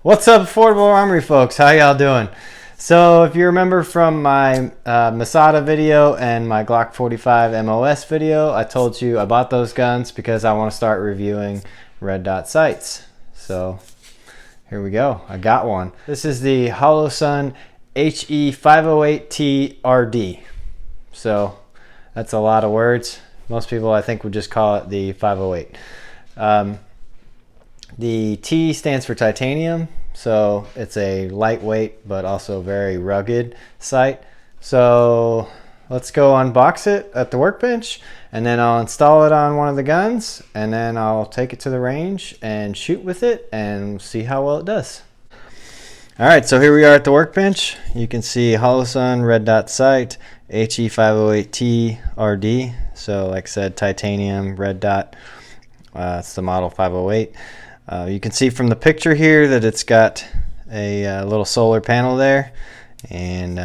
What's up, affordable armory folks? How y'all doing? So if you remember from my Masada video and my Glock 45 MOS video, I told you I bought those guns because I want to start reviewing red dot sights. So here we go. I got one. This is the Holosun HE508T-RD. So that's a lot of words. Most people, I think, would just call it the 508. The T stands for titanium, so it's a lightweight but also very rugged sight. So let's go unbox it at the workbench, and then I'll install it on one of the guns, and then I'll take it to the range and shoot with it and see how well it does. Alright, so here we are at the workbench. You can see Holosun red dot sight HE508T-RD. So like I said, titanium red dot. It's the model 508. You can see from the picture here that it's got a little solar panel there, and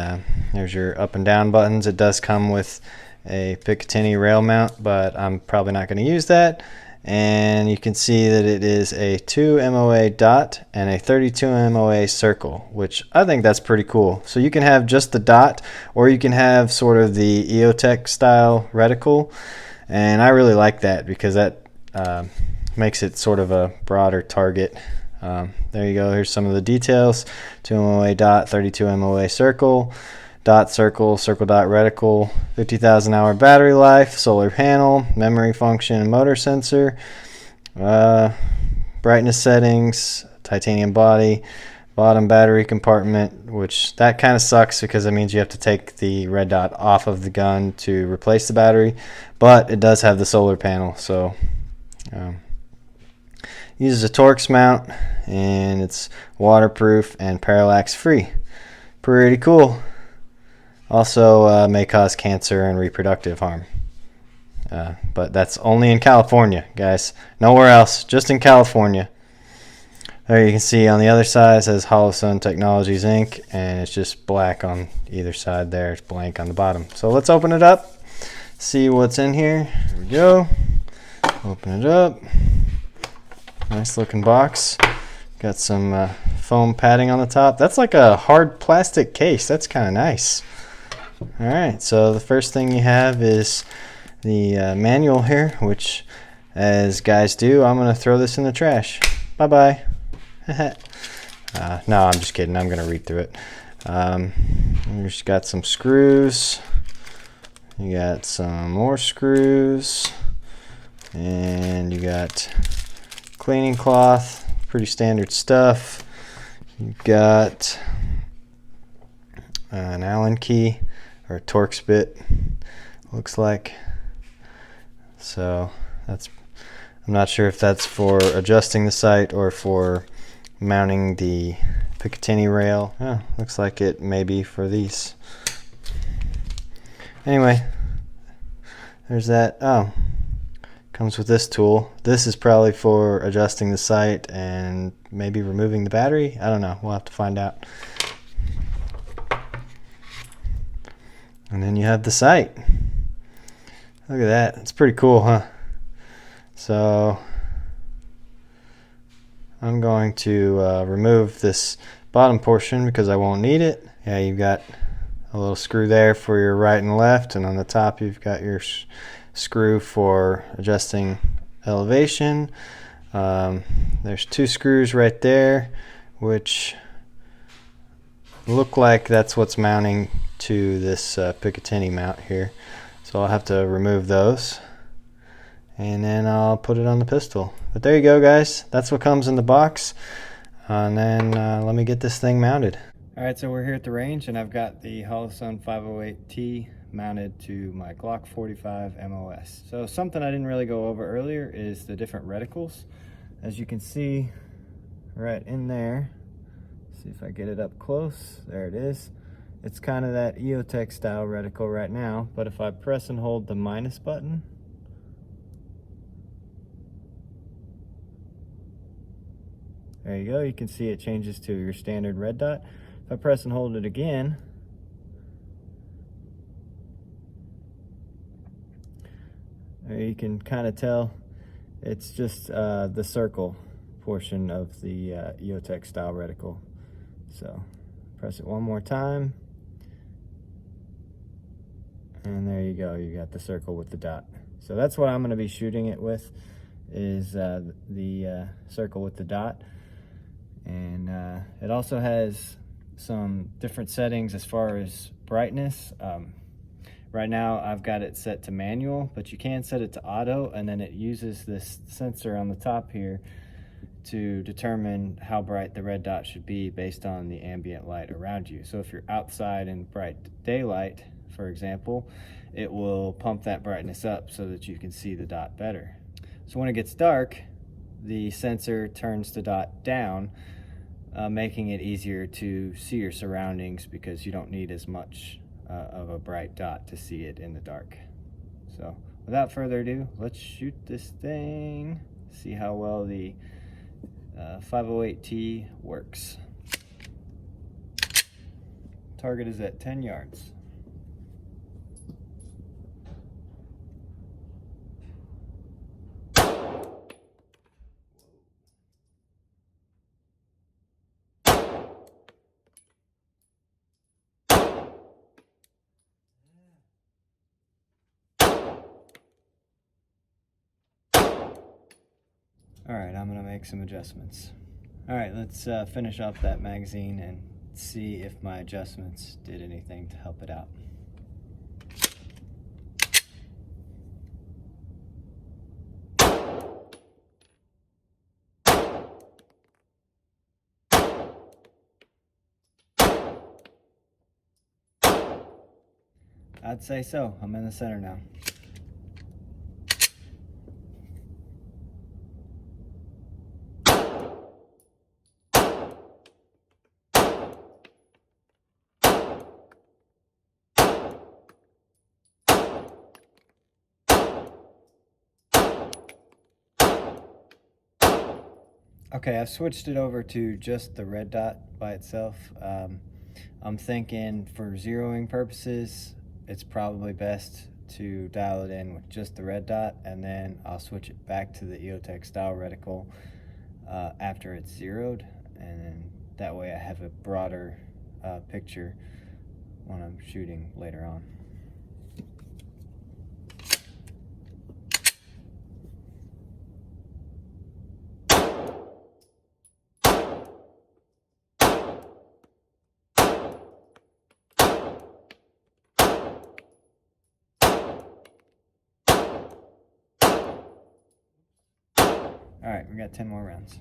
there's your up and down buttons. It does come with a Picatinny rail mount, but I'm probably not going to use that. And you can see that it is a 2 MOA dot and a 32 MOA circle, which I think that's pretty cool. So you can have just the dot, or you can have sort of the EOTech style reticle, and I really like that because that makes it sort of a broader target. There you go. Here's some of the details. 2 MOA dot, 32 MOA circle, dot circle, circle dot reticle, 50,000 hour battery life, solar panel, memory function and motor sensor, brightness settings, titanium body, bottom battery compartment, which that kind of sucks because it means you have to take the red dot off of the gun to replace the battery, but it does have the solar panel. So uses a Torx mount, and it's waterproof and parallax free. Pretty cool. Also may cause cancer and reproductive harm, but that's only in California, guys. Nowhere else, just in California. There you can see on the other side it says Holosun Technologies Inc., and it's just black on either side there. It's blank on the bottom. So let's open it up, see what's in here. Here we go. Open it up. Nice looking box. Got some foam padding on the top. That's like a hard plastic case. That's kind of nice. Alright, so the first thing you have is the manual here, which, as guys do, I'm going to throw this in the trash. Bye-bye. No, I'm just kidding. I'm going to read through it. Here's got some screws. You got some more screws. And you got cleaning cloth, pretty standard stuff. You've got an Allen key or a Torx bit, looks like. So that's, I'm not sure if that's for adjusting the sight or for mounting the Picatinny rail. Oh, looks like it may be for these. Anyway, there's that. Oh, comes with this tool. This is probably for adjusting the sight and maybe removing the battery. I don't know. We'll have to find out. And then you have the sight. Look at that. It's pretty cool, huh? So I'm going to remove this bottom portion because I won't need it. Yeah, you've got a little screw there for your right and left, and on the top you've got your screw for adjusting elevation. There's two screws right there, which look like that's what's mounting to this Picatinny mount here. So I'll have to remove those, and then I'll put it on the pistol. But there you go, guys. That's what comes in the box. And then let me get this thing mounted. Alright, so we're here at the range, and I've got the Holosun 508T mounted to my Glock 45 MOS. So something I didn't really go over earlier is the different reticles. As you can see right in there, see if I get it up close, there it is. It's kind of that EOTech style reticle right now, but if I press and hold the minus button, there you go, you can see it changes to your standard red dot. If I press and hold it again, there you can kind of tell it's just the circle portion of the EOTech style reticle. So press it one more time, and there you go, you got the circle with the dot. So that's what I'm going to be shooting it with, is the circle with the dot. And it also has some different settings as far as brightness. Right now I've got it set to manual, but you can set it to auto, and then it uses this sensor on the top here to determine how bright the red dot should be based on the ambient light around you. So if you're outside in bright daylight, for example, it will pump that brightness up so that you can see the dot better. So when it gets dark, the sensor turns the dot down, making it easier to see your surroundings, because you don't need as much of a bright dot to see it in the dark. So without further ado, let's shoot this thing, see how well the 508T works. Target is at 10 yards. All right, I'm gonna make some adjustments. All right, let's finish off that magazine and see if my adjustments did anything to help it out. I'd say so. I'm in the center now. Okay, I've switched it over to just the red dot by itself. I'm thinking for zeroing purposes, it's probably best to dial it in with just the red dot, and then I'll switch it back to the EOTech style reticle after it's zeroed, and then that way I have a broader picture when I'm shooting later on. All right, we got 10 more rounds.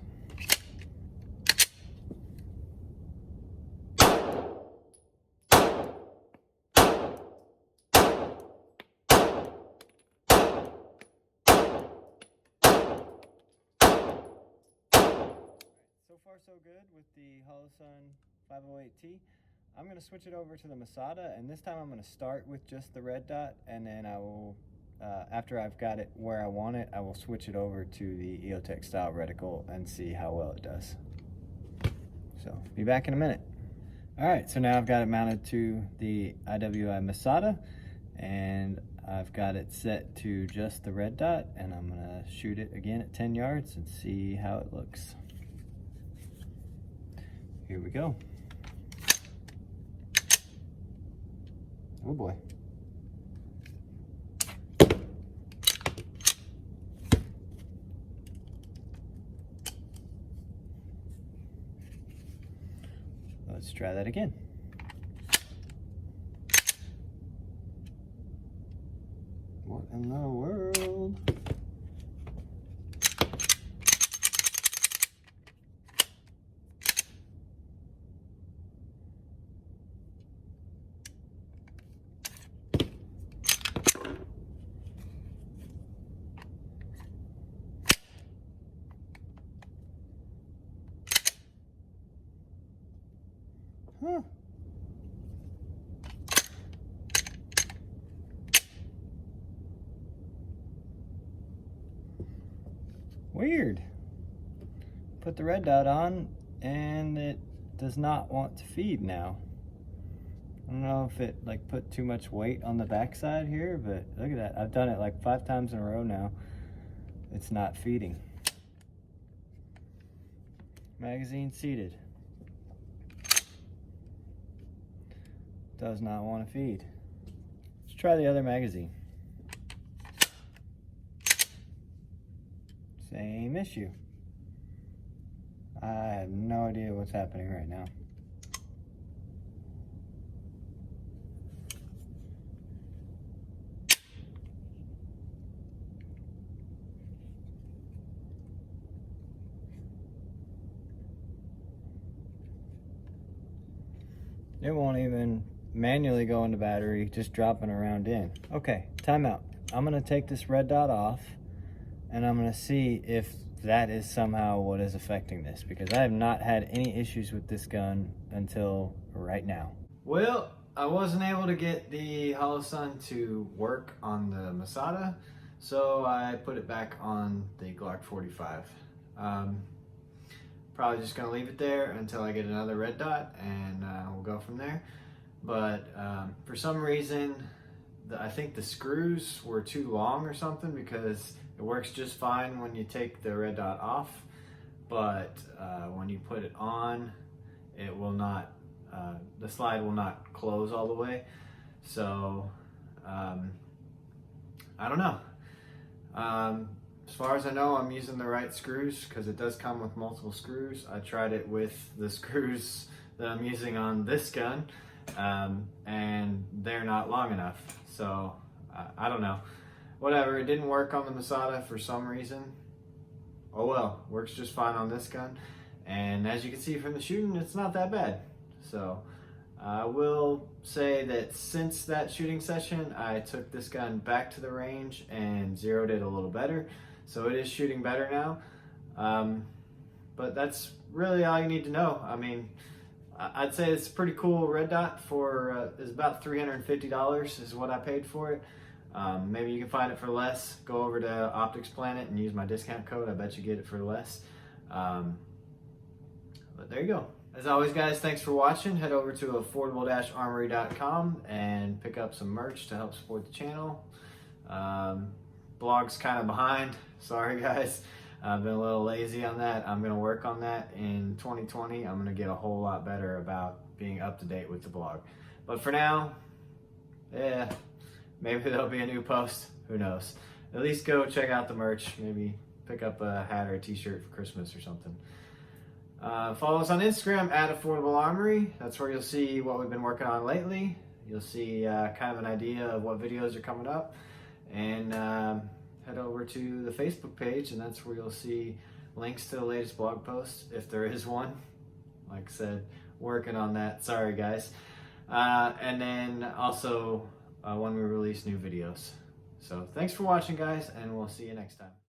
So far so good with the Holosun 508T. I'm going to switch it over to the Masada, and this time I'm going to start with just the red dot, and then I will after I've got it where I want it, I will switch it over to the EOTech style reticle and see how well it does. So, be back in a minute. Alright, so now I've got it mounted to the IWI Masada, and I've got it set to just the red dot, and I'm going to shoot it again at 10 yards and see how it looks. Here we go. Oh boy. Let's try that again. What in the world? Huh. Weird. Put the red dot on and it does not want to feed now. I don't know if it like put too much weight on the backside here, but look at that. I've done it like 5 times in a row now. It's not feeding. Magazine seated. Does not want to feed. Let's try the other magazine. Same issue. I have no idea what's happening right now. It won't even manually go into battery, just dropping a round in. Okay, timeout. I'm gonna take this red dot off and I'm gonna see if that is somehow what is affecting this, because I have not had any issues with this gun until right now. Well, I wasn't able to get the Holosun to work on the Masada, so I put it back on the Glock 45. Probably just gonna leave it there until I get another red dot, and we'll go from there. But for some reason, I think the screws were too long or something, because it works just fine when you take the red dot off, but when you put it on, it will not, the slide will not close all the way. So I don't know. As far as I know, I'm using the right screws, because it does come with multiple screws. I tried it with the screws that I'm using on this gun, and they're not long enough. So I don't know. Whatever, it didn't work on the Masada for some reason. Oh well, works just fine on this gun. And as you can see from the shooting, it's not that bad. So I will say that since that shooting session, I took this gun back to the range and zeroed it a little better. So it is shooting better now. But that's really all you need to know. I mean, I'd say it's a pretty cool red dot for, it's about $350 is what I paid for it. Maybe you can find it for less. Go over to Optics Planet and use my discount code. I bet you get it for less. But there you go. As always, guys, thanks for watching. Head over to affordable-armory.com and pick up some merch to help support the channel. Blog's kind of behind. Sorry, guys. I've been a little lazy on that. I'm going to work on that in 2020. I'm going to get a whole lot better about being up to date with the blog. But for now, yeah, maybe there'll be a new post. Who knows? At least go check out the merch. Maybe pick up a hat or a t-shirt for Christmas or something. Follow us on Instagram at Affordable Armory. That's where you'll see what we've been working on lately. You'll see kind of an idea of what videos are coming up. And head over to the Facebook page, and that's where you'll see links to the latest blog posts, if there is one. Like I said, working on that. Sorry, guys. And then also when we release new videos. So thanks for watching, guys, and we'll see you next time.